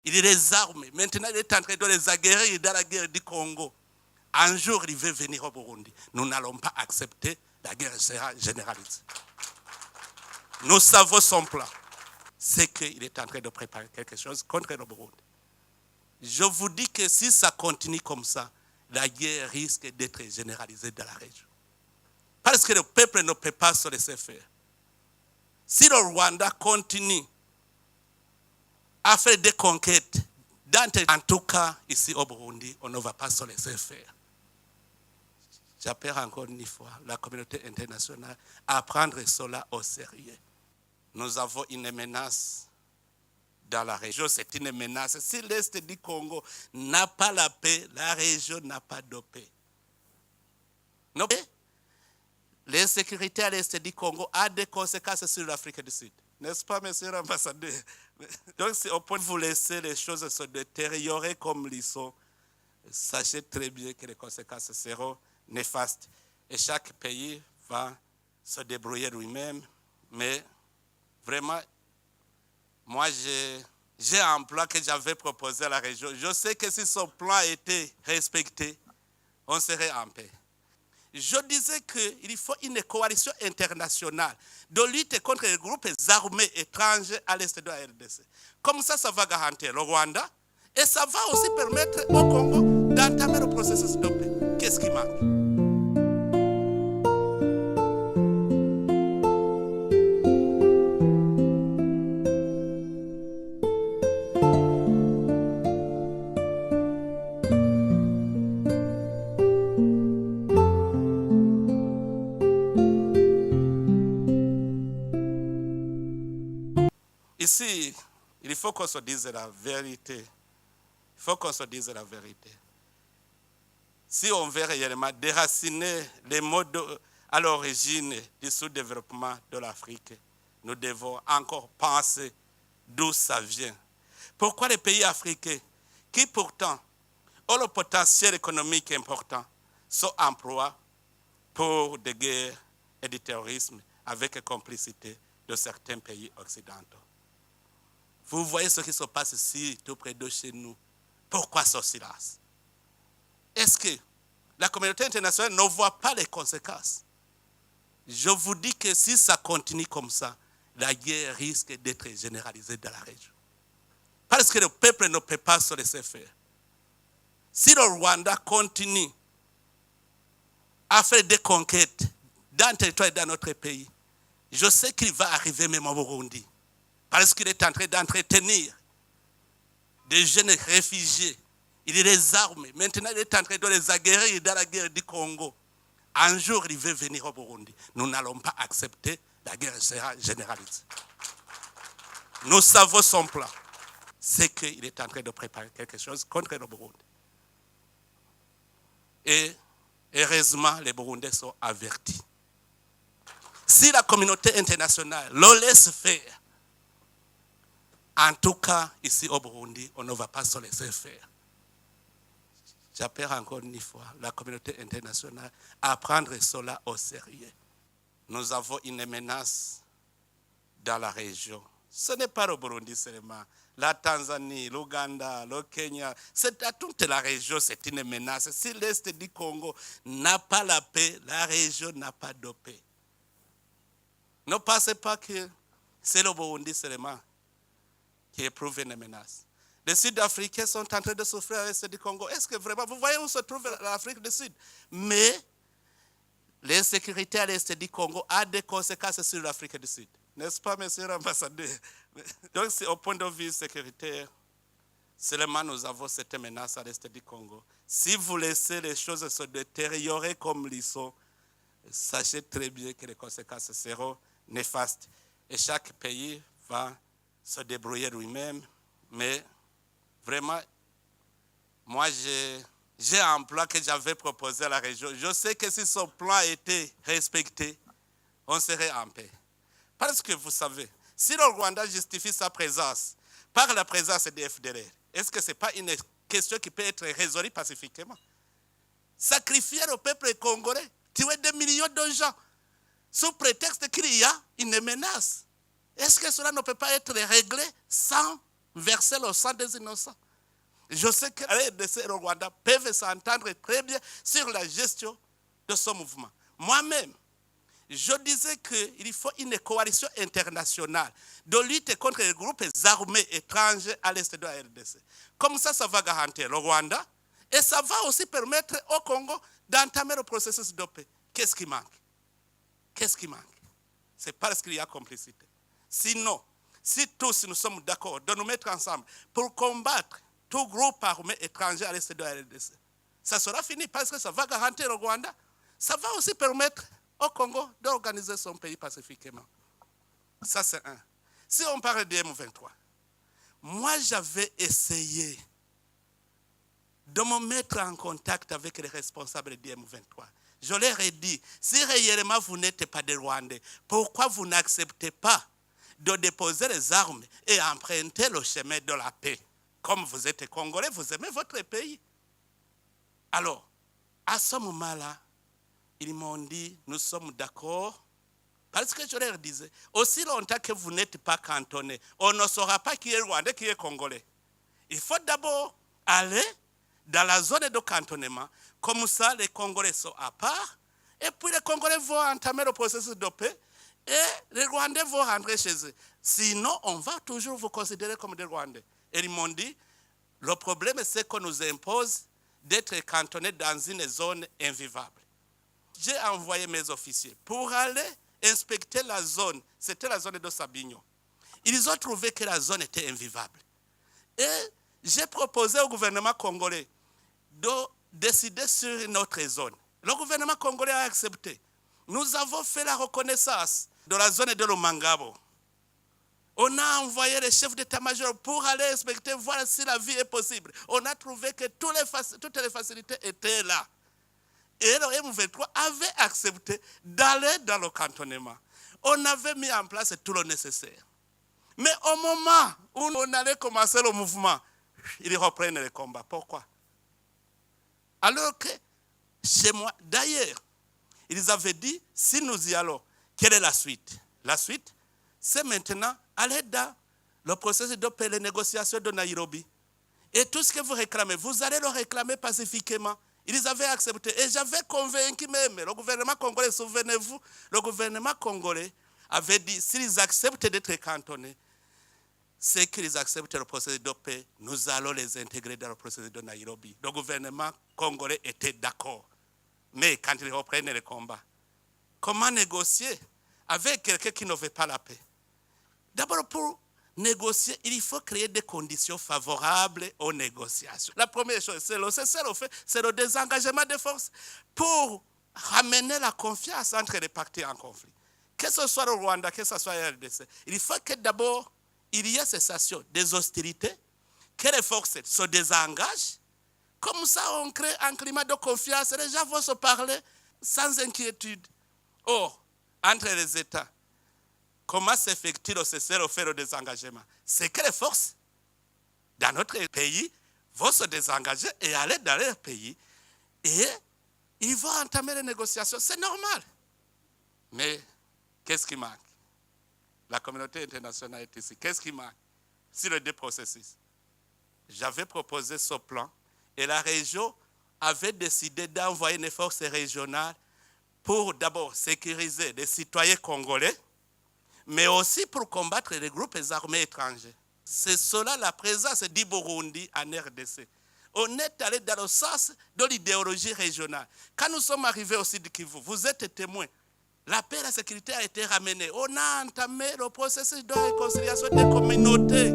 Il les arme. Maintenant, il est en train de les aguerrir dans la guerre du Congo. Un jour, il veut venir au Burundi. Nous n'allons pas accepter, la guerre sera généralisée. Nous savons son plan. C'est qu'il est en train de préparer quelque chose contre le Burundi. Je vous dis que si ça continue comme ça, la guerre risque d'être généralisée dans la région. Parce que le peuple ne peut pas se laisser faire. Si le Rwanda continue à faire des conquêtes, en tout cas ici au Burundi, on ne va pas se laisser faire. J'appelle encore une fois la communauté internationale à prendre cela au sérieux. Nous avons une menace dans la région, c'est une menace. Si l'Est du Congo n'a pas la paix, la région n'a pas de paix. Non, l'insécurité à l'Est du Congo a des conséquences sur l'Afrique du Sud. N'est-ce pas, monsieur l'ambassadeur? Donc, c'est au point de vous laisser les choses se détériorer comme ils sont. Sachez très bien que les conséquences seront néfastes. Et chaque pays va se débrouiller lui-même. Mais vraiment, moi, j'ai un plan que j'avais proposé à la région. Je sais que si ce plan était respecté, on serait en paix. Je disais qu'il faut une coalition internationale de lutte contre les groupes armés étrangers à l'est de la RDC. Comme ça va garantir le Rwanda et ça va aussi permettre au Congo d'entamer le processus de paix. Qu'est-ce qui manque? Ici, il faut qu'on se dise la vérité. Il faut qu'on se dise la vérité. Si on veut réellement déraciner les modes à l'origine du sous-développement de l'Afrique, nous devons encore penser d'où ça vient. Pourquoi les pays africains, qui pourtant ont le potentiel économique important, sont emplois pour des guerres et du terrorisme avec complicité de certains pays occidentaux? Vous voyez ce qui se passe ici, tout près de chez nous. Pourquoi ce silence? Est-ce que la communauté internationale ne voit pas les conséquences? Je vous dis que si ça continue comme ça, la guerre risque d'être généralisée dans la région. Parce que le peuple ne peut pas se laisser faire. Si le Rwanda continue à faire des conquêtes dans le territoire et dans notre pays, je sais qu'il va arriver même au Burundi. Parce qu'il est en train d'entretenir des jeunes réfugiés. Il les arme. Maintenant, il est en train de les aguerrir dans la guerre du Congo. Un jour, il veut venir au Burundi. Nous n'allons pas accepter, la guerre sera généralisée. Nous savons son plan. C'est qu'il est en train de préparer quelque chose contre le Burundi. Et heureusement, les Burundais sont avertis. Si la communauté internationale le laisse faire, en tout cas, ici au Burundi, on ne va pas se laisser faire. J'appelle encore une fois la communauté internationale à prendre cela au sérieux. Nous avons une menace dans la région. Ce n'est pas le Burundi seulement. La Tanzanie, l'Ouganda, le Kenya, c'est à toute la région, c'est une menace. Si l'Est du Congo n'a pas la paix, la région n'a pas de paix. Ne pensez pas que c'est le Burundi seulement qui éprouve une menace. Les Sud-Africains sont en train de souffrir à l'Est du Congo. Est-ce que vraiment, vous voyez où se trouve l'Afrique du Sud? Mais l'insécurité à l'Est du Congo a des conséquences sur l'Afrique du Sud. N'est-ce pas, monsieur l'ambassadeur? Donc, c'est au point de vue sécuritaire, seulement nous avons cette menace à l'Est du Congo. Si vous laissez les choses se détériorer comme ils sont, sachez très bien que les conséquences seront néfastes. Et chaque pays va se débrouiller lui-même. Mais vraiment, moi, j'ai un plan que j'avais proposé à la région. Je sais que si ce plan était respecté, on serait en paix. Parce que vous savez, si le Rwanda justifie sa présence par la présence des FDLR, est-ce que ce n'est pas une question qui peut être résolue pacifiquement? Sacrifier le peuple congolais, tuer des millions de gens, sous prétexte qu'il y a une menace. Est-ce que cela ne peut pas être réglé sans verser le sang des innocents. Je sais que la RDC et le Rwanda peuvent s'entendre très bien sur la gestion de ce mouvement. Moi-même, je disais qu'il faut une coalition internationale de lutte contre les groupes armés étrangers à l'est de la RDC. Comme ça va garantir le Rwanda et ça va aussi permettre au Congo d'entamer le processus de paix. Qu'est-ce qui manque? Qu'est-ce qui manque? C'est parce qu'il y a complicité. Sinon, si tous nous sommes d'accord de nous mettre ensemble pour combattre tout groupe armé étranger à l'est de la RDC, ça sera fini parce que ça va garantir le Rwanda. Ça va aussi permettre au Congo d'organiser son pays pacifiquement. Ça, c'est un. Si on parle de M23, moi, j'avais essayé de me mettre en contact avec les responsables du M23. Je leur ai dit, si réellement vous n'êtes pas des Rwandais, pourquoi vous n'acceptez pas de déposer les armes et emprunter le chemin de la paix? Comme vous êtes Congolais, vous aimez votre pays. Alors, à ce moment-là, ils m'ont dit, nous sommes d'accord, parce que je leur disais, aussi longtemps que vous n'êtes pas cantonnés, on ne saura pas qui est Rwandais, qui est Congolais. Il faut d'abord aller dans la zone de cantonnement, comme ça les Congolais sont à part, et puis les Congolais vont entamer le processus de paix, et les Rwandais vont rentrer chez eux. Sinon, on va toujours vous considérer comme des Rwandais. Et ils m'ont dit, le problème c'est qu'on nous impose d'être cantonnés dans une zone invivable. J'ai envoyé mes officiers pour aller inspecter la zone. C'était la zone de Sabinyo. Ils ont trouvé que la zone était invivable. Et j'ai proposé au gouvernement congolais de décider sur une autre zone. Le gouvernement congolais a accepté. Nous avons fait la reconnaissance de la zone de Lomangabo. On a envoyé les chefs d'état-major pour aller inspecter, voir si la vie est possible. On a trouvé que toutes les facilités étaient là. Et le M23 avait accepté d'aller dans le cantonnement. On avait mis en place tout le nécessaire. Mais au moment où on allait commencer le mouvement, ils reprennent le combat. Pourquoi? Alors que chez moi, d'ailleurs, ils avaient dit, si nous y allons, quelle est la suite? La suite, c'est maintenant aller dans le processus de paix, les négociations de Nairobi. Et tout ce que vous réclamez, vous allez le réclamer pacifiquement. Ils avaient accepté. Et j'avais convaincu même le gouvernement congolais, souvenez-vous, le gouvernement congolais avait dit, s'ils acceptent d'être cantonnés, c'est qu'ils acceptent le processus de paix, nous allons les intégrer dans le processus de Nairobi. Le gouvernement congolais était d'accord. Mais quand ils reprennent le combat, comment négocier avec quelqu'un qui ne veut pas la paix? D'abord, pour négocier, il faut créer des conditions favorables aux négociations. La première chose, c'est le désengagement des forces pour ramener la confiance entre les partis en conflit. Que ce soit le Rwanda, que ce soit la RDC, il faut que d'abord, il y ait cessation des hostilités, que les forces se désengagent. Comme ça, on crée un climat de confiance. Les gens vont se parler sans inquiétude. Or, entre les États, comment s'effectue le cessez-le-feu, le désengagement? C'est que les forces dans notre pays vont se désengager et aller dans leur pays. Et ils vont entamer les négociations. C'est normal. Mais qu'est-ce qui manque? La communauté internationale est ici. Qu'est-ce qui manque sur les deux processus? J'avais proposé ce plan et la région avait décidé d'envoyer une force régionale pour d'abord sécuriser les citoyens congolais, mais aussi pour combattre les groupes armés étrangers. C'est cela la présence du Burundi en RDC. On est allé dans le sens de l'idéologie régionale. Quand nous sommes arrivés au Sud Kivu, vous êtes témoins. La paix et la sécurité a été ramenée. On a entamé le processus de réconciliation des communautés.